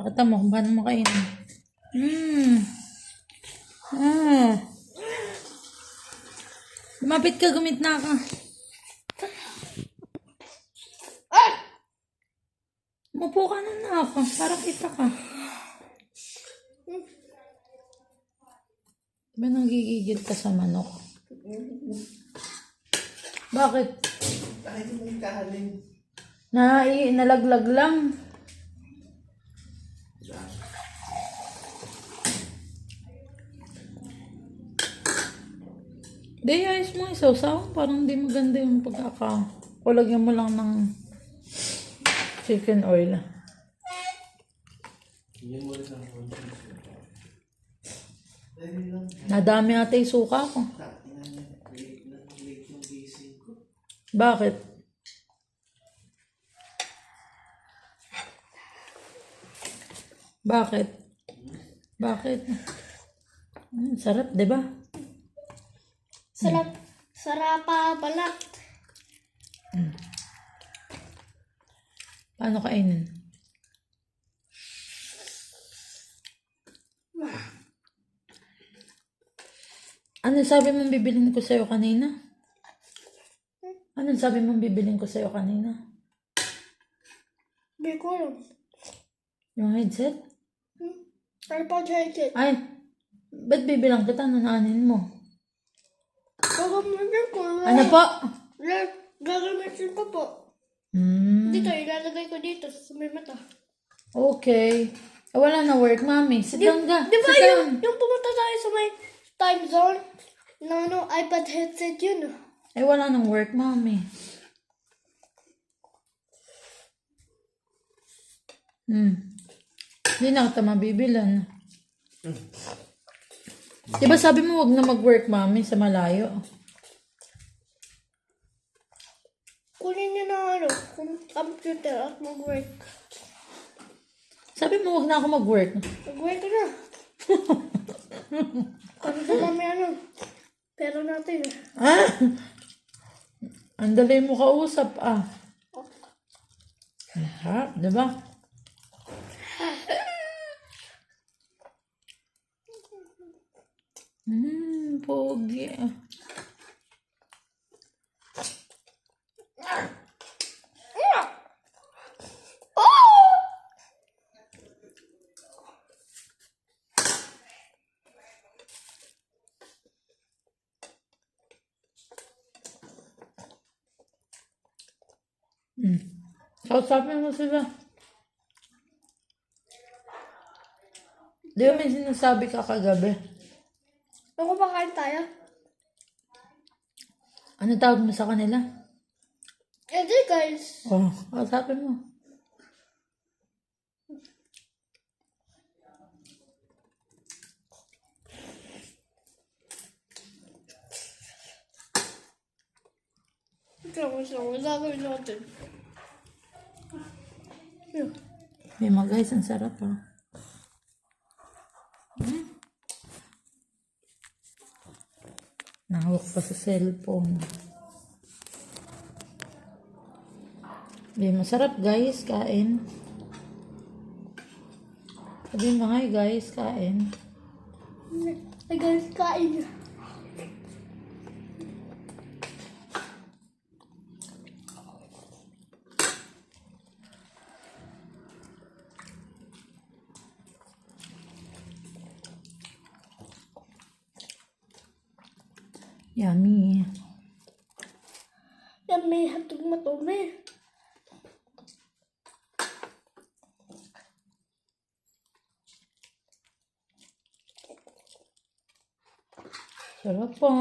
Pakita mo kung paano makainin. Ah. Lumapit ka, gumitna ka. Mupo ka na ako, para kita ka. Diba nanggigigil ka sa manok? Bakit? Kahit mo kahalin. Nalaglag lang. Di, ayos mo isaw-saw. Parang di maganda yung pagkaka. O lagyan mo lang ng chicken oil. Nadami ata yung suka ko. Bakit? Bakit? Bakit? Sarap, di ba? Sarap. Sarapa balat. Paano kainin? Ano sabi mong bibilin ko sa'yo kanina? Ano sabi mong bibilin ko sa'yo kanina? Hindi ko alam. Yung headset? iPod headset. Ay, ba't bibilang kita? Nanaanin mo? Gagamitin ko. Ano po? Gagamitin ko po. Dito, ilalagay ko dito sa may mata. Okay. Wala na work, mami. Sit down ka. Di ba Sit down. yung pumunta tayo sa may time zone? No, iPad headset yun. Wala nang work, mami. Hindi na kita mabibilan. Diba sabi mo wag na mag-work, mami, sa malayo? Kunin niyo na computer at mag-work. Sabi mo wag na ako mag-work. Mag-work ka na. Ano sa mami pero natin. Ah! Ang dali mo kausap, ah. Ha? Diba? Pogi. Kausapin mo sila. Di ba may sinasabi ka kagabi? Ako makain tayo? Ano tawag mo sa kanila? Di guys. Oh, kausapin mo. Gagawin natin. May mga guys, ang sarap, ah. Nahawak pa sa cellphone. Masarap, guys. Kain. Sabi mo nga, guys, kain. Ay guys, kain. Yummy. Yan may hatog matumi. Sarap po.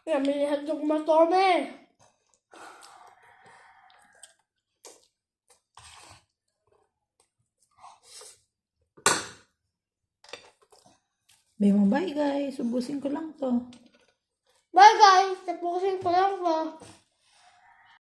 Yan may hatog matumi. Bye guys. Ubusin ko lang to. Bye guys! Tapusin ko lang po.